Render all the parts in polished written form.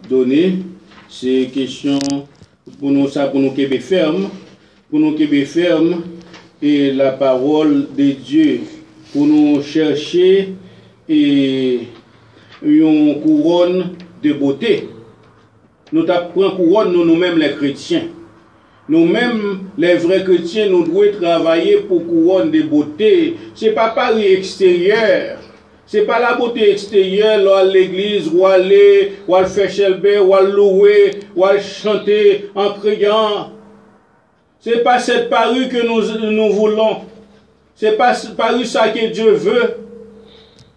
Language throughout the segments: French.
donné. C'est question pour nous, ça, pour nous qui ferme, et la parole de Dieu, pour nous chercher et une couronne de beauté. Nous prenons couronne nous-mêmes les chrétiens. Nous-mêmes, les vrais chrétiens, nous devons travailler pour couronne de beauté. Ce n'est pas Paris extérieur. Ce n'est pas la beauté extérieure, là, à l'église, ou aller, ou à faire chelbe, ou à louer, ou à chanter en criant. Ce n'est pas cette Paris que nous voulons. Ce n'est pas Paris ça que Dieu veut.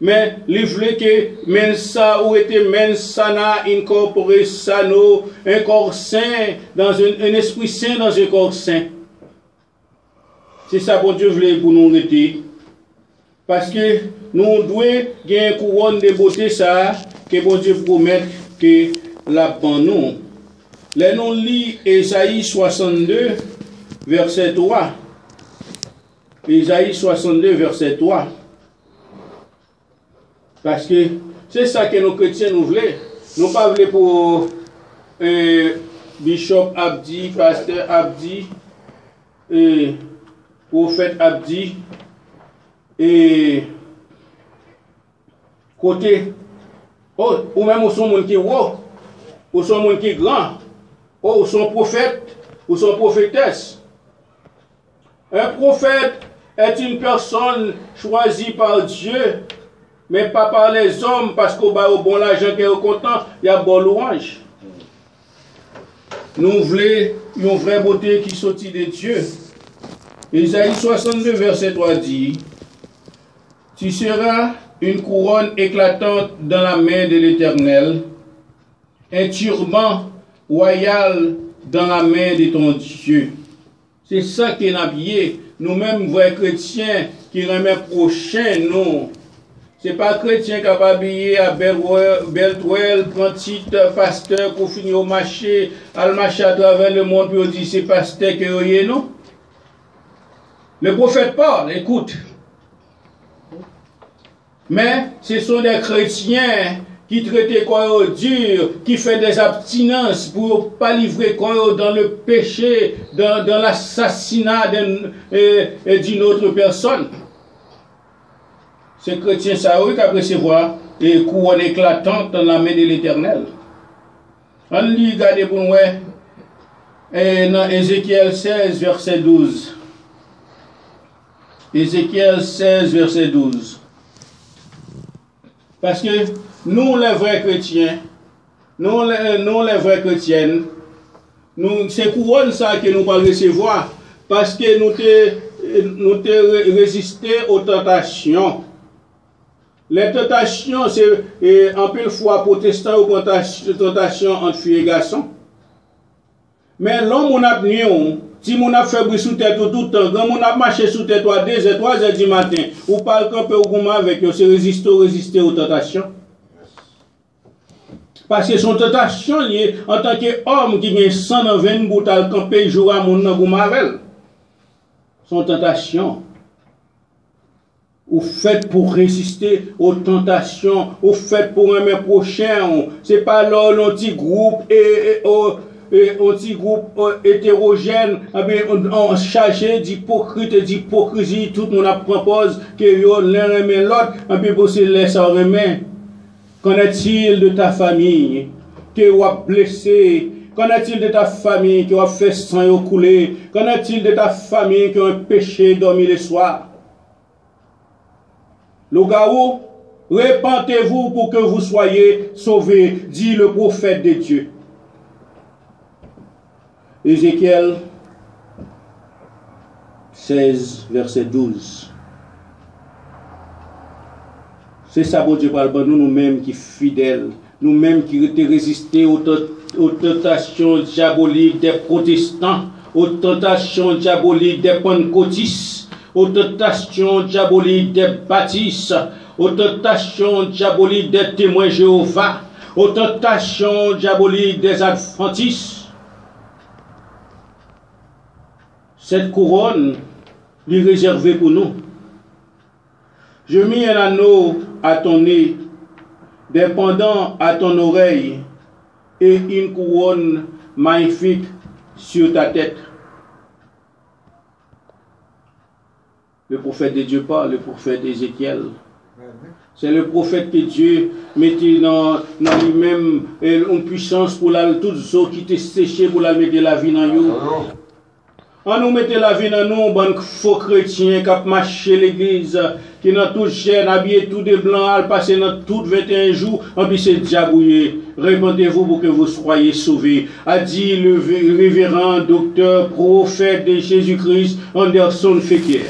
Mais il voulait que mensa ou était mensana incorporé sano, un corps saint, dans un esprit saint dans un corps saint. C'est ça que Dieu voulait pour nous arrêter. Parce que nous devons gagner une couronne de beauté, ça, que bon Dieu promet que la pour nous. Là, nous lisons Ésaïe 62, verset 3. Ésaïe 62, verset 3. Parce que c'est ça que nos chrétiens nous voulons. Nous ne pas voulons pour Bishop Abdi, Pasteur Abdi, Prophète Abdi, et côté, oh, ou même au son monde qui est haut, ou son monde qui est grand, oh, ou son prophète, ou son prophétesse. Un prophète est une personne choisie par Dieu, mais pas par les hommes, parce qu'au bas au bon l'argent qui est content, il y a bon louange. Nous voulons une vraie beauté qui sortit de Dieu. Ésaïe 62, verset 3 dit, tu seras une couronne éclatante dans la main de l'Éternel, un turban royal dans la main de ton Dieu. C'est ça qui est habillé. Nous-mêmes, vrais chrétiens, qui remettent prochain, nous. Ce n'est pas chrétien qui va habiller à belle toile, prend titre, pasteur, pour finir au marché, à travers le monde, puis on dit c'est pasteur que vous voyez, non? Le prophète parle, écoute. Mais ce sont des chrétiens qui traitent quoi dur, qui font des abstinences pour ne pas livrer quoi dans le péché, dans l'assassinat d'une autre personne. Ces chrétiens, ça oui, qu'à recevoir une couronne éclatante dans la main de l'Éternel. On lit, regardez pour nous, dans Ézéchiel 16, verset 12. Ézéchiel 16, verset 12. Parce que nous, les vrais chrétiens, nous, les vraies chrétiennes, c'est couronne ça que nous allons recevoir. Parce que nous te résisté aux tentations. Les tentations, c'est en peu fois protestant aux tentations entre filles et garçons. Mais l'homme, on a venu, si on a fait bruit sous tête tout le temps, quand on a marché sous tête à 2h, 3h du matin, ou pas le camper au gourmand avec eux, c'est résister aux tentations. Parce que son tentation liée en tant qu'homme qui vient 120 bouts à camper jour à mon gourmand avec. Son tentation. Ou fait pour résister aux tentations, ou fait pour aimer prochain. C'est pas là un petit groupe un petit groupe hétérogène, on chargé d'hypocrite et d'hypocrisie, tout le monde propose que l'un remet l'autre, et puis pour se laisser remettre. Qu'en est-il de ta famille que tu as blessé? Qu'en est-il de ta famille qui a fait sang couler? Qu'en est-il de ta famille qui a un péché dormi le soir? Le gaou, répentez-vous pour que vous soyez sauvés, dit le prophète de Dieu. Ézéchiel 16, verset 12. C'est ça, bon Dieu, parle de nous-mêmes qui fidèles, nous-mêmes qui étaient résistés aux tentations diaboliques des protestants, aux tentations diaboliques des pentecôtistes, aux tentations diaboliques des baptistes, aux tentations diaboliques des témoins Jéhovah, aux tentations diaboliques des adventistes. Cette couronne est réservée pour nous. Je mis un anneau à ton nez des pendants à ton oreille et une couronne magnifique sur ta tête. Le prophète de Dieu parle, le prophète Ézéchiel. C'est le prophète que Dieu mettait dans lui-même une puissance pour tout ce qui était séché pour la mettre la vie dans nous. On nous mettait la vie dans nous, bon faux chrétiens qui ont marché l'église, qui n'ont tout chaîne, habillé tout de blanc, à passer dans tout 21 jours, en plus c'est diabouillé. Répondez-vous pour que vous soyez sauvés. A dit le révérend docteur prophète de Jésus-Christ, Anderson Fekier.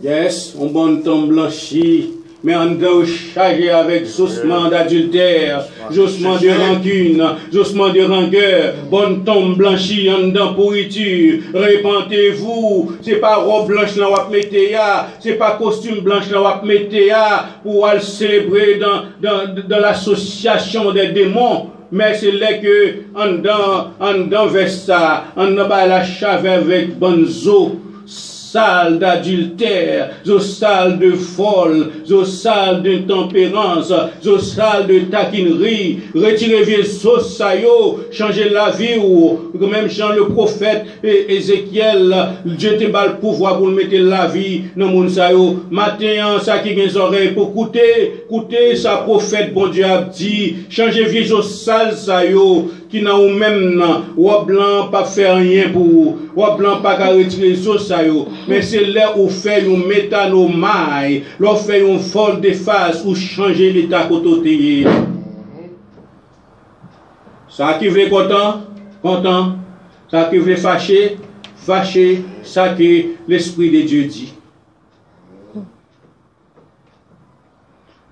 Yes, on bon temps blanchi, mais on doit charger avec ossements d'adultère, ossements de rancune, ossements de rancœur, bon temps blanchi, en dedans pourriture. Répentez-vous, c'est pas robe blanche là on mettez ya, c'est pas costume blanche là on mettez ya pour aller célébrer dans l'association des démons. Mais c'est là que en dedans vers ça, on a la chave avec bonzo. Sale d'adultère, zo sale de folle, zo sale d'intempérance, zo sale de taquinerie, retirez vieux sauce sayo, changez la vie ou même Jean le prophète et Ézéchiel, Dieu te bat le pouvoir pour mettre la vie dans mon sayo. Matin, ça qui a des oreilles pour écouter sa prophète, bon Dieu a dit, changez vieux sauce sale sayo, qui n'a ou même ou blanc pas faire rien pour ou blanc pas qu'à retirer sauce sayo. Mais c'est là où fait nous mettre nos mailles, l'on fait une folle de face ou changer l'état côté. Ça qui veut content, ça qui veut fâché, ça que l'Esprit de Dieu dit.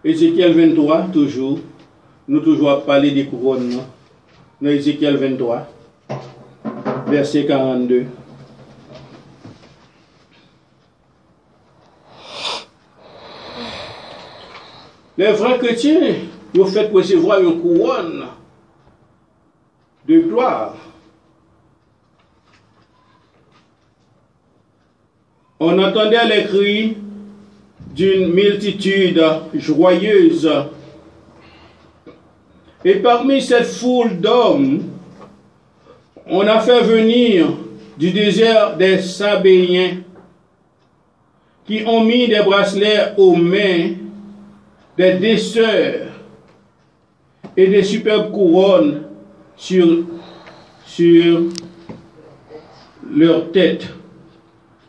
Ézéchiel 23, toujours, nous toujours parler des couronnes. Dans Ézéchiel 23, verset 42. Les vrais chrétiens, ils ont fait recevoir une couronne de gloire. On entendait les cris d'une multitude joyeuse. Et parmi cette foule d'hommes, on a fait venir du désert des Sabéens qui ont mis des bracelets aux mains, des desseurs et des superbes couronnes sur leur tête.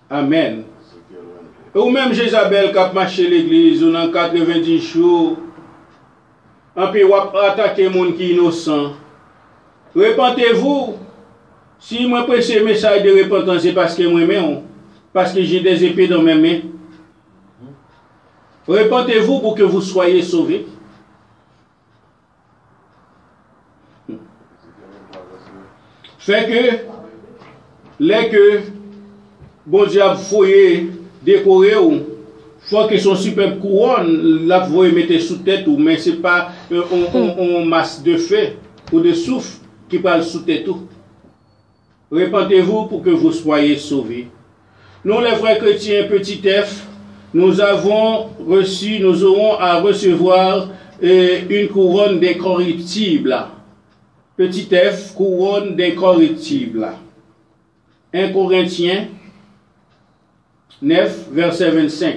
Amen. Ou même Jézabel qui a marché l'église, ou dans 90 jours, en puis on attaquer les gens qui sont innocents. Repentez-vous. Si moi prêche un message de repentance, c'est parce que moi-même, parce que j'ai des épées dans mes mains. Repentez-vous pour que vous soyez sauvés. Fait que, les que, bon Dieu a fouillé, décoré, ou, faut que son superbe couronne, là, vous mettez sous tête, ou, mais c'est pas une masse de feu ou de souffle qui parle sous tête. Repentez-vous pour que vous soyez sauvés. Nous, les vrais chrétiens, petit f, nous aurons à recevoir une couronne d'incorruptible. Petit f, couronne d'incorruptible. 1 Corinthiens 9, verset 25.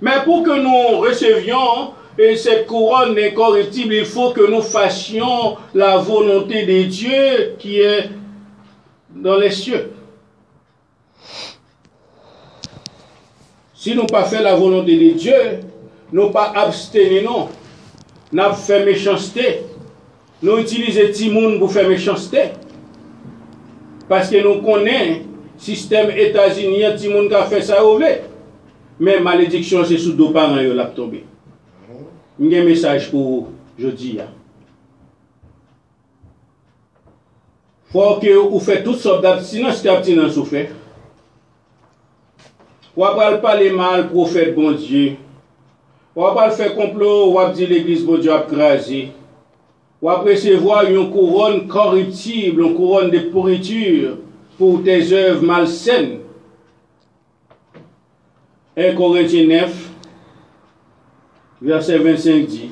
Mais pour que nous recevions cette couronne incorruptible, il faut que nous fassions la volonté de Dieu qui est dans les cieux. Si nous pas fait la volonté de Dieu, nous pas abstenir, non. Nous avons fait méchanceté. Nous utilisons Timoun pour faire méchanceté. Parce que nous connaissons le système États-Unis, Timoun qui a fait ça au vrai. Mais malédiction, c'est sous deux parents qui l'a tombé. J'ai un message pour vous, je dis. Il faut que vous fassiez toutes sortes d'abstinence, abstinence vous faites. Ou après parler mal, prophète bon Dieu. Ou après faire complot, ou après dire l'église bon Dieu a crasé. Ou après recevoir une couronne corruptible, une couronne de pourriture pour tes œuvres malsaines. 1 Corinthiens 9, verset 25 dit,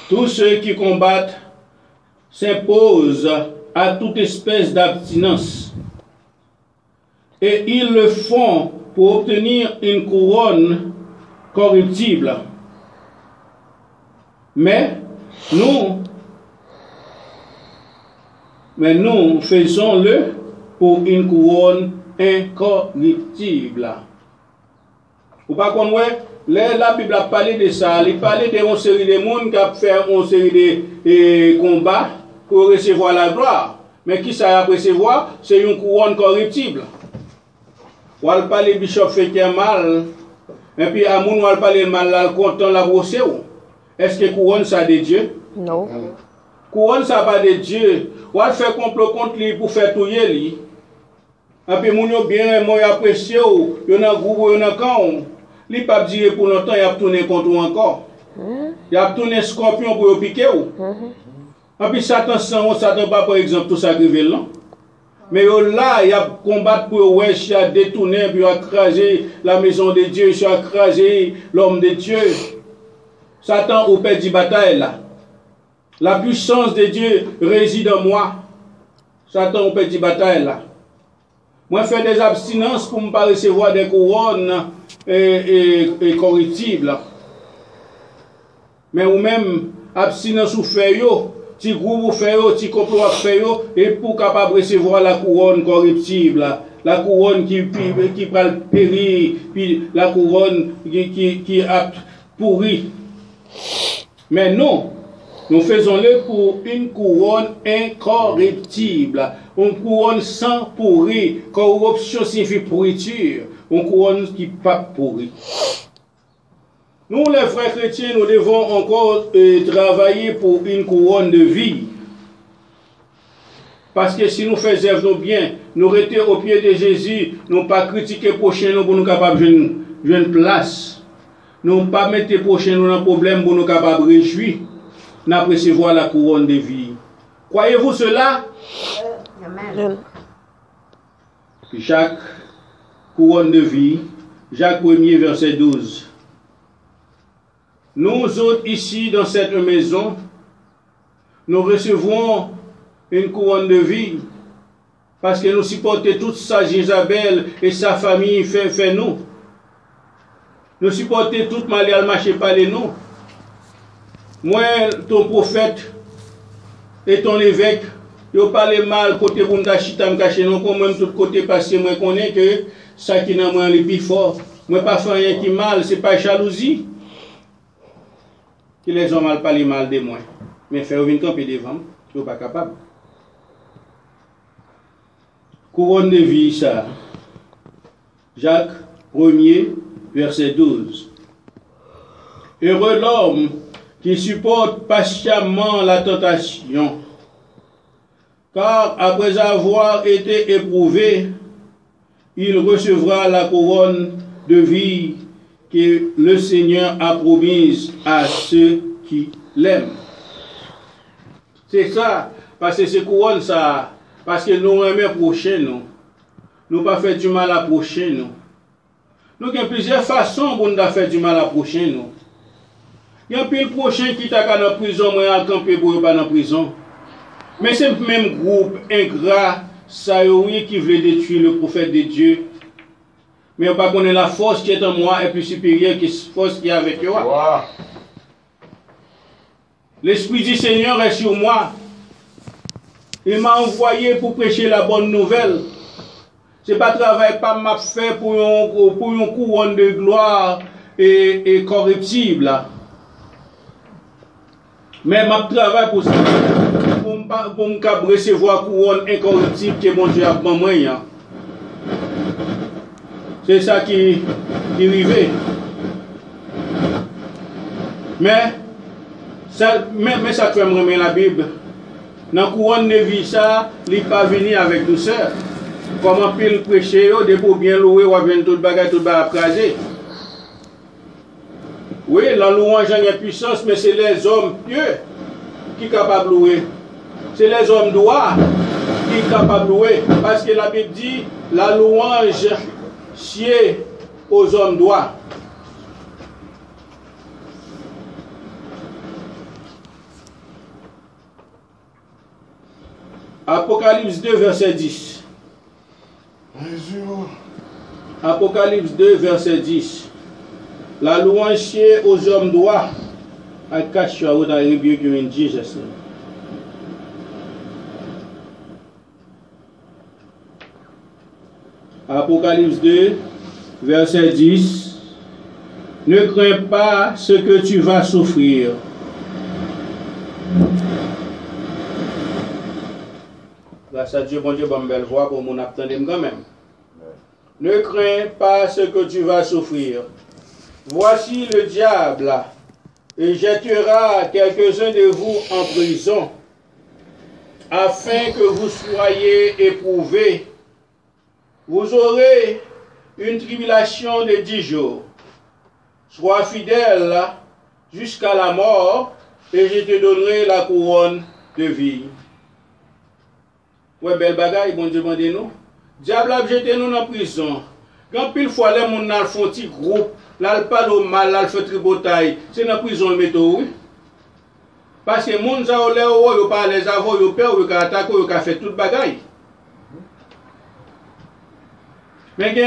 tous ceux qui combattent s'imposent à toute espèce d'abstinence, et ils le font pour obtenir une couronne corruptible. Mais nous faisons-le pour une couronne incorruptible. Ou pas qu'on voit, la Bible a parlé de ça, il parlait d'une série de monde qui a fait une série de combats pour recevoir la gloire. Mais qui ça a recevoir? C'est une couronne corruptible. On va parler bishop fait mal, et puis à mon on va parler mal là content la brosse. Est-ce que couronne ça de Dieu? Non. Couronne ça pas de Dieu. On va faire complot contre lui pour faire tout lui. Et puis mon yo bien moi apprécié ou, yo nan groupe yo nan camp. Li pas dire pour longtemps, il a tourné contre ou encore. Il a tourné scorpion pour piquer ou. Et puis Satan pas par exemple tout ça qui veut là. Mais là, il a combattu pour wesh, il a détourné, puis il a écrasé la maison de Dieu, il a écrasé l'homme de Dieu. Satan au père du bataille là. La puissance de Dieu réside en moi. Satan au père du bataille là. Moi, je fais des abstinences pour ne pas recevoir des couronnes et corruptibles. Mais ou même, abstinence ou fait yo, petit groupe ou fait yo, petit complot ou fait yo, et pour capable recevoir la couronne corruptible, la couronne qui va périr, puis la couronne qui a pourri. Mais non, nous faisons-le pour une couronne incorruptible, une couronne sans pourrir. Corruption signifie pourriture, une couronne qui n'est pas pourrie. Nous, les frères chrétiens, nous devons encore travailler pour une couronne de vie. Parce que si nous faisons bien, nous restons au pied de Jésus, nous ne pas critiquer le prochain pour nous capables de jouer une place. Nous ne pas mettre le prochain dans un problème pour nous capables de réjouir. Nous recevoir la couronne de vie. Croyez-vous cela? Amen. Jacques, couronne de vie, Jacques 1er, verset 12. Nous autres ici dans cette maison, nous recevons une couronne de vie parce que nous supportons toute sa Jézabel et sa famille fait nous. Nous supportons toute Marial marché par les nous. Moi, ton prophète et ton évêque, ils parlent mal côté pour me chita me cacher non comme même tout côté parce que moi connais que ça qui n'a moi le plus fort. Moi pas faire rien qui mal, c'est pas jalousie. Que les hommes mal parlent mal de moi. Mais faire une camper devant, je suis pas capable. Couronne de vie ça. Jacques 1er verset 12. Heureux l'homme qui supporte patiemment la tentation, car après avoir été éprouvé, il recevra la couronne de vie que le Seigneur a promise à ceux qui l'aiment. C'est ça, parce que c'est couronne ça, parce que nous aimons prochain nous. Nous pas faire du mal à prochain nous. Nous avons plusieurs façons pour nous faire du mal à prochain nous. Il y a un peu prochain qui t'a dans la prison, moi à camper pour pas dans la prison. Mais c'est le même groupe ingrat, ça oui, qui veut détruire le prophète de Dieu. Mais on ne connaît pas la force qui est en moi est plus supérieure que la force qui est avec moi. Wow. L'Esprit du Seigneur est sur moi. Il m'a envoyé pour prêcher la bonne nouvelle. Ce n'est pas travail pas m'a fait pour une couronne de gloire et corruptible. Mais m'a travail pour ça. Pour me recevoir couronne incorruptible que mon Dieu a pour moi. C'est ça qui arrive. Mais ça fait me remettre la Bible. Dans la couronne de vie, ça, il n'est pas venu avec douceur. Comment pile prêcher, pour bien louer, ou bien tout le bagage, tout le bagage écrasé. Oui, la louange a une puissance, mais c'est les hommes pieux qui sont capables de louer. C'est les hommes droits qui sont capables de louer. Parce que la Bible dit, la louange sied aux hommes droits. Apocalypse 2, verset 10. Apocalypse 2, verset 10. La louange aux hommes droits. I cast you out, I rebuke you in Jesus' name. Apocalypse 2, verset 10. Ne crains pas ce que tu vas souffrir. Grâce à Dieu, bon Dieu, bonne belle voix pour mon attendre quand même. Ne crains pas ce que tu vas souffrir. Voici le diable et jettera quelques-uns de vous en prison, afin que vous soyez éprouvés. Vous aurez une tribulation de 10 jours. Sois fidèle jusqu'à la mort, et je te donnerai la couronne de vie. Ouais, belle bagaille, bon Dieu, demandez-nous. Diable a jeté nous en prison. Quand pile fois les gens dans font petit groupe, là le parle au mal, là le fait tribotaille, c'est dans prison le métaux, oui. Parce que les gens ont l'air ils parlent les avants, ils peur, ils attaquent, ils fait toute bagaille. Mais il y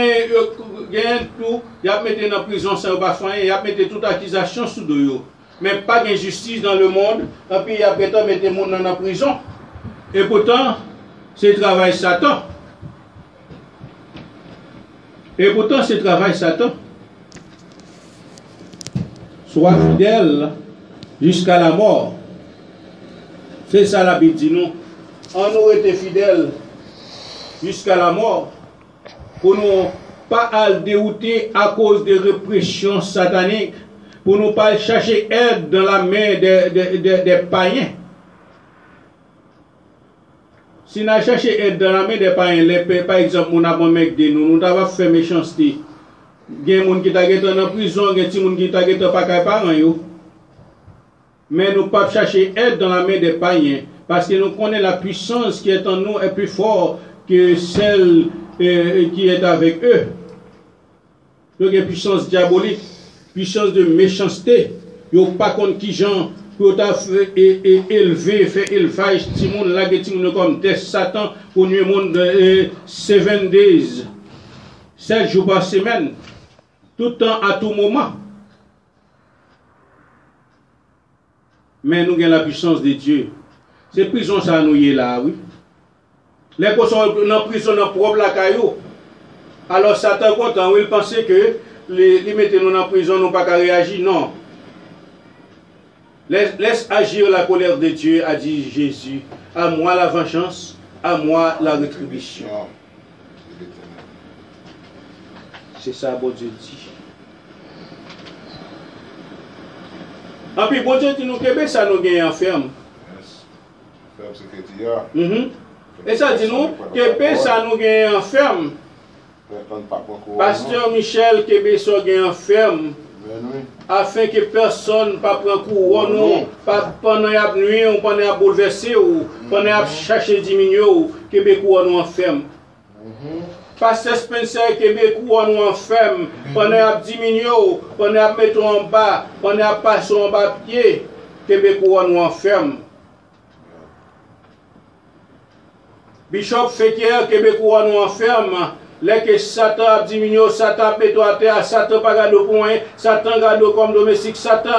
a tout, il y a mis dans prison sans bafouin, il y a mis toute accusation sous eux. Mais pas d'injustice dans le monde, et puis il y a mettre les gens dans la prison. Et pourtant, c'est le travail Satan. Et pourtant, c'est le travail Satan. Sois fidèle jusqu'à la mort. C'est ça la Bible dit nous. On aurait été fidèles jusqu'à la mort pour nous pas dérouter à cause des répressions sataniques, pour nous pas chercher aide dans la main des païens. Si nous cherchons aide dans la main des païens, par exemple, on a un mec de nous, nous avons fait méchanceté. Il y a des gens qui sont en prison, il y a des gens qui ne sont pas parents. Mais nous ne pouvons pas chercher aide dans la main des païens, parce que nous connaissons la puissance qui est en nous est plus forte que celle qui est avec eux. Donc il y a une puissance diabolique, puissance de méchanceté. Il n'y a pas contre qui gens pour élever, faire élevage, tout le monde là, comme des Satan, pour nous monde 7 days, 7 jours par semaine, tout le temps, à tout moment. Mais nous avons la puissance de Dieu. C'est prison ça nous y est là, oui. Les personnes sont dans la prison, dans propre la caillou. Alors Satan content, il pensait que les mettez nous dans la prison, nous pas qu'à réagir. Non. Laisse agir la colère de Dieu, a dit Jésus. À moi la vengeance, à moi la rétribution. C'est ça, bon Dieu dit. Et puis, bon Dieu dit nous que ça nous gagne enferme. Et ça dit nous que ça nous gagne enferme. Pasteur Michel Kébé so gagne enferme. Afin que personne ne prenne couronne, pas pendant la nuit, ou pendant la bouleverser, ou pendant la chercher diminuer, ou Québec couronne enferme. Pasteur Spencer Québec couronne enferme, pendant la diminuer, pendant la mettre en bas, pendant la passer en bas pied, Québec couronne enferme. Bishop Fekir Québec couronne enferme. Lorsque Satan a diminué, Satan met à terre, Satan pas garde au point, Satan garde comme domestique, Satan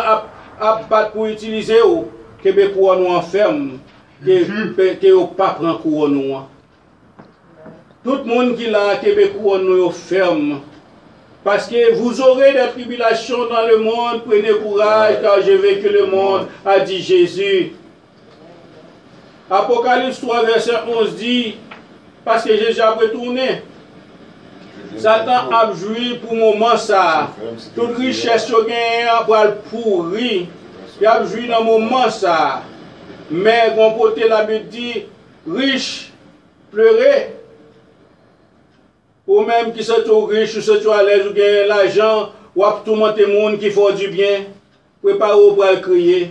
a battu pour utiliser au Québec couronne nous enferme, que au pas prend couronne. Tout le monde qui l'a Québec couronne nous ferme. Parce que vous aurez des tribulations dans le monde, prenez courage car j'ai vaincu le monde, a dit Jésus. Apocalypse 3 verset 11 dit, parce que Jésus a retourné. Satan a joui pour le moment ça. Toute richesse qu'il a pour le pourri. Il a joui dans le moment ça. Mais mon côté la Bible dit, riche, pleurer. Ou même qui sont tout riches, ou sont tout à l'aise, ou gagnent l'argent, ou à tout le monde qui font du bien. Préparez-vous pour le crier.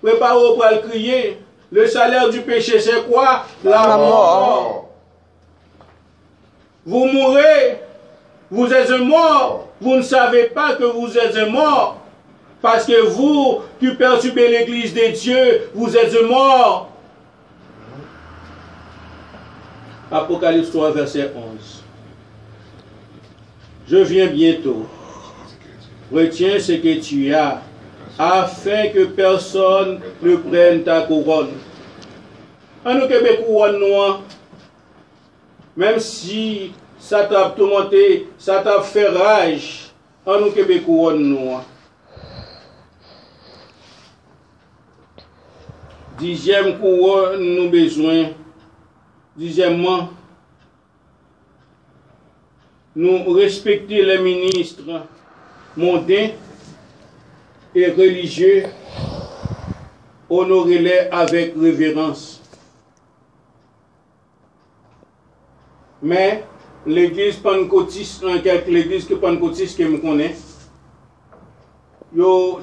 Préparez-vous pour le crier. Le salaire du péché, c'est quoi? La mort. Vous mourrez, Vous êtes un mort. Vous ne savez pas que vous êtes un mort. Parce que vous, qui perturbez l'église de Dieu, vous êtes un mort. Apocalypse 3, verset 11. Je viens bientôt. Retiens ce que tu as, afin que personne ne prenne ta couronne. En nous Québec, couronne noire, même si ça t'a tourmenté, ça t'a fait rage, en nous Québec, couronne noire. 10e couronne, nous besoin. 10e, nous respecter les ministres mondains et religieux, honorer-les avec révérence. Mais l'église pentecôtiste, l'église pentecôtiste que je connais, yo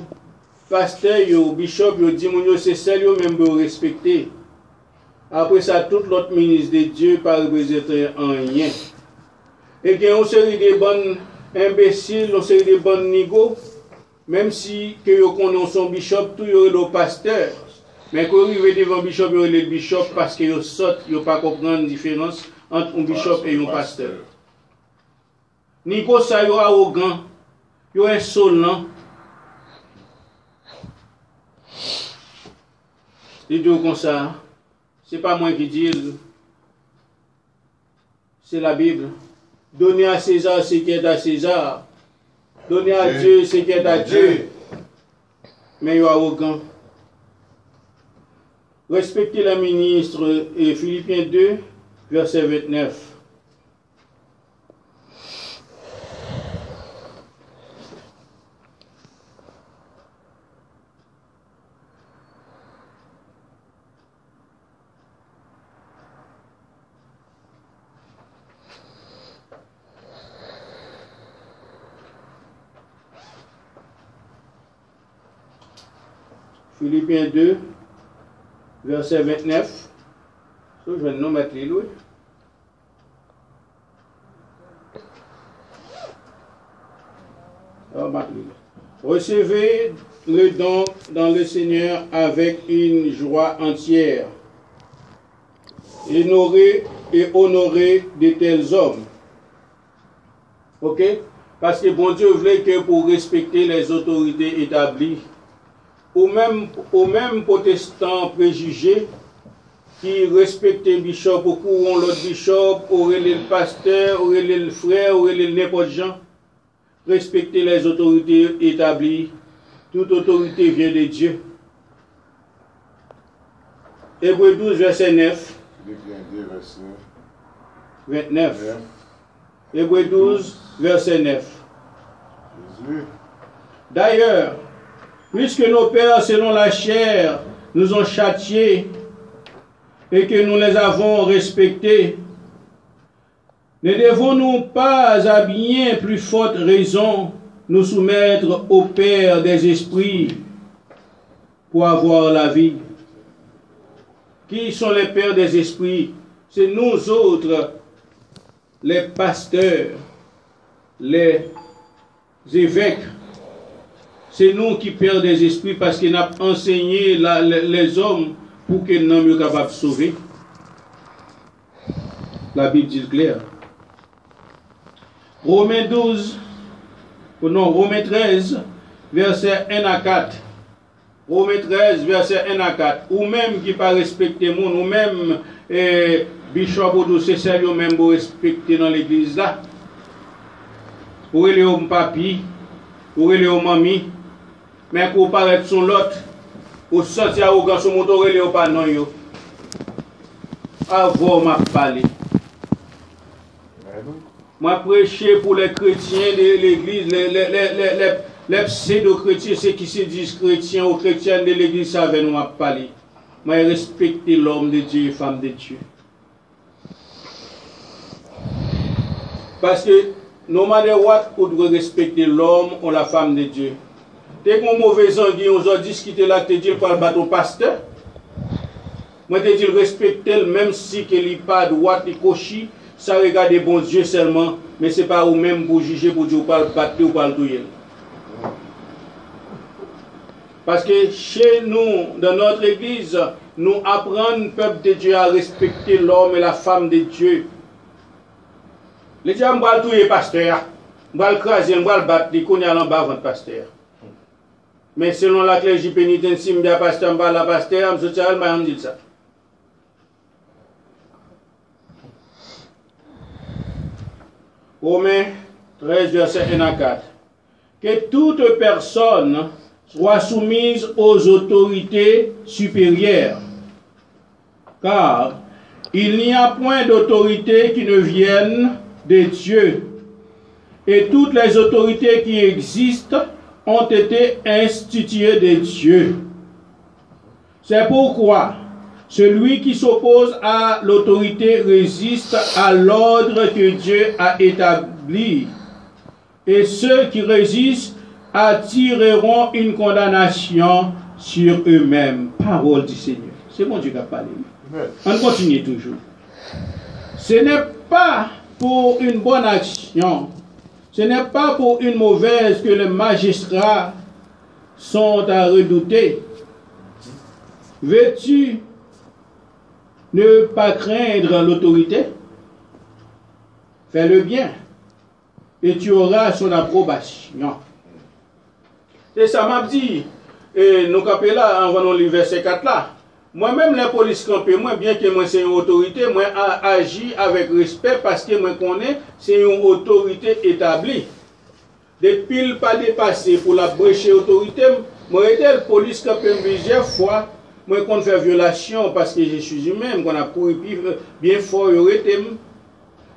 pasteur, yo bishop, yo dit mon yo c'est celle yo même pour respecter. Après ça, tout l'autre ministre de Dieu pas représenter en rien. Et qu'il y a une série de bonnes imbéciles, une série de bonnes nigos, même si que yo connaissent son bishop, tout yo le pasteur. Mais quand vous arrivez devant bishop, yo le bishop parce que yo saute, yo pas comprendre la différence entre un bishop et un pasteur. Nico ça yo arrogant, yo insolent. Il dit comme ça, c'est pas moi qui dis, c'est la Bible. Donnez à César ce qui est à César. Donnez à Dieu ce qui est à Dieu. Mais il est arrogant. Respectez la ministre et Philippiens 2, verset 29. Philippiens 2, verset 29. Je vais nous mettre les loups. Recevez le don dans le Seigneur avec une joie entière. Honorez et honorez de tels hommes. Ok? Parce que bon Dieu voulait que pour respecter les autorités établies, ou même protestants préjugés qui respectent le bishop, au courant l'autre bishop, aurait le pasteur, aurait le frère, aurait le n'importe gens, respecter les autorités établies. Toute autorité vient de Dieu. Hébreux 12, verset 9. 29. Hébreux 12, verset 9. D'ailleurs, puisque nos pères, selon la chair, nous ont châtiés et que nous les avons respectés, ne devons-nous pas à bien plus forte raison nous soumettre au Père des esprits pour avoir la vie? Qui sont les pères des esprits? C'est nous autres, les pasteurs, les évêques. C'est nous qui perdons des esprits parce qu'il a enseigné les hommes pour qu'ils n'en soient capables de sauver. La Bible dit clair. Romains 13, verset 1 à 4. Romains 13, verset 1 à 4. Ou même qui pas respecter mon, ou même bishop ou c'est celle ou même pour respecter dans l'église là. Ou les hommes papi, ou les hommes mami. Mais pour paraître son lot, ou sortir arrogant sur mon tour, ou pas non yo. Avant m'a parlé. M'a prêché pour les chrétiens de l'église, les pseudo-chrétiens, ceux qui se disent chrétiens ou chrétiennes de l'église, ça va nous parler. M'a respecté l'homme de Dieu et femme de Dieu. Parce que, no matter what, on doit respecter l'homme ou la femme de Dieu. Dès que mon mauvais anguille, on a discuté là, te dit par le bateau pasteur. Moi, te dis respecter, même si il n'y a pas de droite et cochi, ça regarde bon Dieu seulement, mais ce n'est pas vous-même pour juger, pour dire pas le battre ou pas le touiller. Parce que chez nous, dans notre église, nous apprenons, peuple de Dieu, à respecter l'homme et la femme de Dieu. Les gens vont le touiller pasteur, vont le craser, vont le battre, ils connaissent en bas votre pasteur. Mais selon la clergie pénitentiaire, je dis pasteur, je la pasteur, je dis ça. Romains 13, verset 1 à 4. Que toute personne soit soumise aux autorités supérieures, car il n'y a point d'autorité qui ne vienne de Dieu, et toutes les autorités qui existent ont été instituées de Dieu. C'est pourquoi celui qui s'oppose à l'autorité résiste à l'ordre que Dieu a établi, et ceux qui résistent attireront une condamnation sur eux-mêmes. Parole du Seigneur. C'est bon Dieu qui a parlé. On continue toujours. Ce n'est pas pour une bonne action, ce n'est pas pour une mauvaise que les magistrats sont à redouter. Veux-tu ne pas craindre l'autorité? Fais le bien et tu auras son approbation. Et ça m'a dit, et nous campons là, en venant le verset 4 là. Moi-même, la police campée, moi, bien que moi c'est une autorité, moi agis avec respect parce que moi connais, c'est une autorité établie. Depuis le pas dépassé pour la brécher autorité, moi été la police campée plusieurs fois, moi qu'on fait violation parce que je suis humain, qu'on a couru bien fort,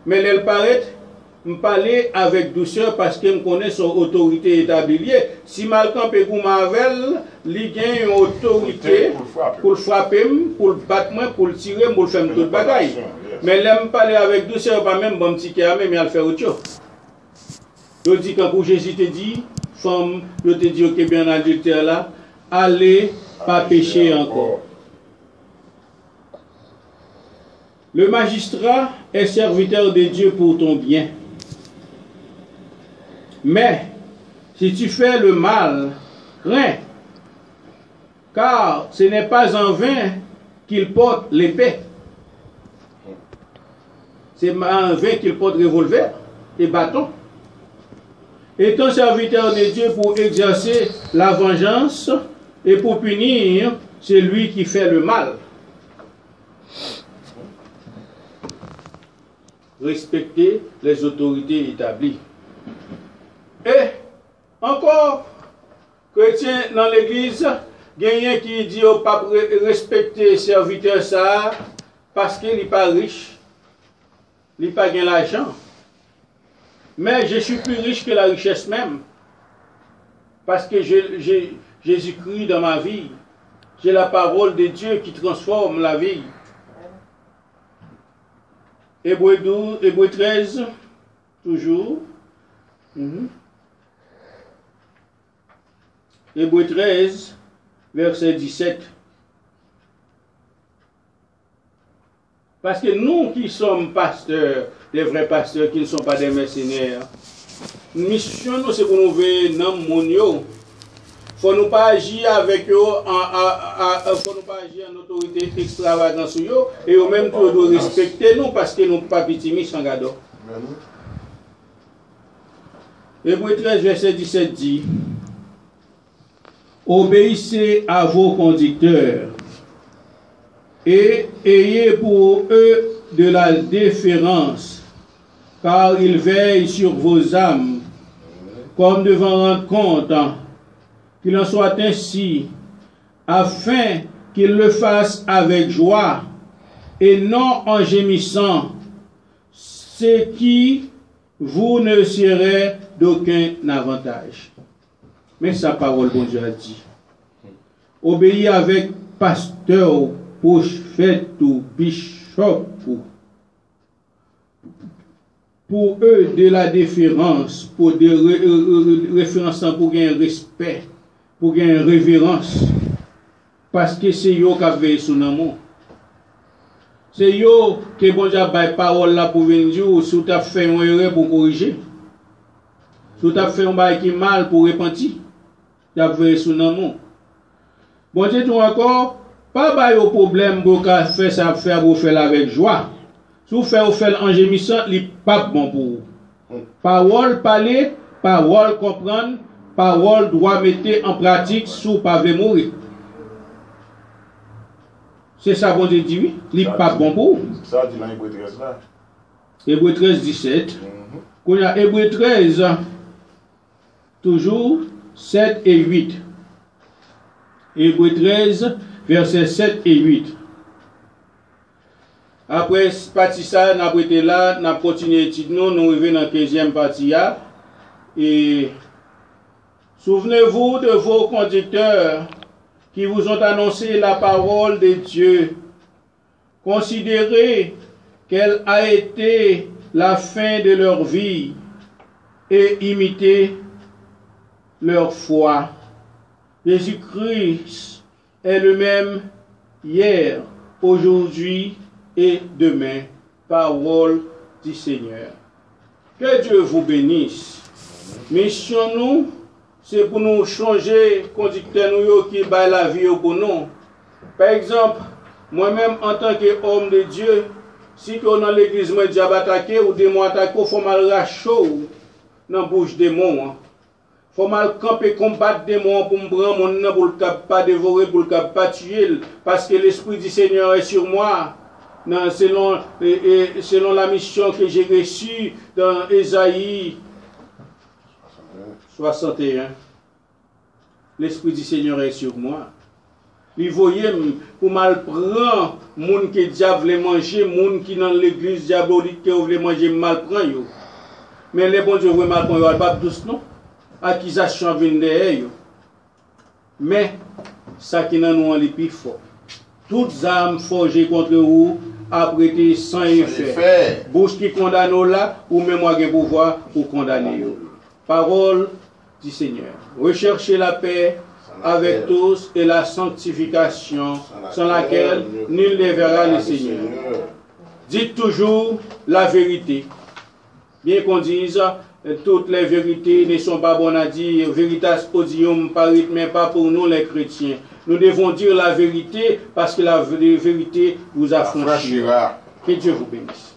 mais elle paraît me parler avec douceur parce que je connais son autorité établie. Si Malcolm Pegou Marvel, il gagne une autorité pour le frapper, pour le battre, pour le tirer, pour le faire toute bagaille. Mais elle me parler avec douceur, pas même bon petit mais elle fait autre chose. Je dis quand Jésus te dit, femme, je te dis ok bien adultère là, allez pas pécher encore. Le magistrat est serviteur de Dieu pour ton bien. Mais, si tu fais le mal, crains, car ce n'est pas en vain qu'il porte l'épée. C'est en vain qu'il porte revolver et bâton. Étant serviteur de Dieu pour exercer la vengeance et pour punir celui qui fait le mal. Respecter les autorités établies. Et encore, chrétien dans l'église, il y a quelqu'un qui dit au pape respecter serviteur ça parce qu'il n'est pas riche, il n'a pas gain l'argent. Mais je suis plus riche que la richesse même. Parce que j'ai Jésus-Christ dans ma vie. J'ai la parole de Dieu qui transforme la vie. Hébreux 12, Hébreux 13, toujours. Hébreux 13, verset 17. Parce que nous qui sommes pasteurs, des vrais pasteurs qui ne sont pas des mercenaires, mission nous c'est pour nous voir dans le monde. Il ne faut nous pas agir avec eux, faut nous pas agir en autorité extravagante sur eux, et eux même nous devons respecter nous parce que nous ne sommes pas petits sans gado. Hébreux 13, verset 17 dit: obéissez à vos conducteurs et ayez pour eux de la déférence, car ils veillent sur vos âmes, comme devant rendre compte, qu'il en soit ainsi, afin qu'ils le fassent avec joie et non en gémissant, ce qui vous ne serait d'aucun avantage. Mais sa parole, bon Dieu a dit. Obéis avec pasteur, prophète ou bishop, pour eux de la déférence, pour des références, pour gagner respect, pour gagner révérence, parce que c'est eux qui veillent sur l'amour. C'est yo que bon Dieu bail parole là pour venir dire si tu as fait une erreur pour corriger. Si tu as fait un bail qui mal pour repentir. Tu as fait sous nom. Bon Dieu tout encore pas bail au problème pour faire ça faire pour faire avec joie. Si vous faites en gémissant, il n'est pas bon pour vous. Parole parler, parole comprendre, parole doit mettre en pratique si vous ne pouvez pas mourir. C'est ça bon Dieu dit, oui. Il n'est pas bon pour vous. Ça dit dans Hébreu 13 là. Hébreu 13, 17. Quand il y a Hébreu 13, toujours 7 et 8. Hébreu 13, versets 7 et 8. Après partie ça, nous avons été là, nous avons continué l'étude, nous revenons dans la 15e partie. Et souvenez-vous de vos conducteurs qui vous ont annoncé la parole de Dieu. Considérez quelle a été la fin de leur vie et imitez leur foi. Jésus-Christ est le même hier, aujourd'hui et demain. Parole du Seigneur. Que Dieu vous bénisse. Mission nous, c'est pour nous changer conducteur nous qui baille la vie pour nous. Par exemple, moi-même en tant qu'homme de Dieu, si on dans l'église moi diable attaqué ou démon attaqué, il faut mal racher dans la bouche des démons. Il faut mal camper combattre des démons pour me prendre mon nom pour ne pas dévorer, pour ne pas tuer, parce que l'Esprit du Seigneur est sur moi. Non, selon la mission que j'ai reçue dans Ésaïe 61. L'Esprit du Seigneur est sur moi. Il voyait pour mal prendre moun qui diable veut manger, moun qui dans l'église diabolique qui veut manger mal prend yo. Mais les bons Dieu veut mal prendre yo pas tous non. Accusation vient derrière yo. Mais ça qui dans nous en les plus fort. Toutes armes forgées contre vous apprêtées sans effet. Bouche qui condamne là ou même moi qui pouvoir pour condamner yo. Parole du Seigneur. Recherchez la paix avec tous et la sanctification sans laquelle nul ne verra le Seigneur. Dites toujours la vérité. Bien qu'on dise toutes les vérités ne sont pas bonnes à dire, veritas odium parit, mais pas pour nous les chrétiens. Nous devons dire la vérité parce que la vérité vous affranchira. Que Dieu vous bénisse.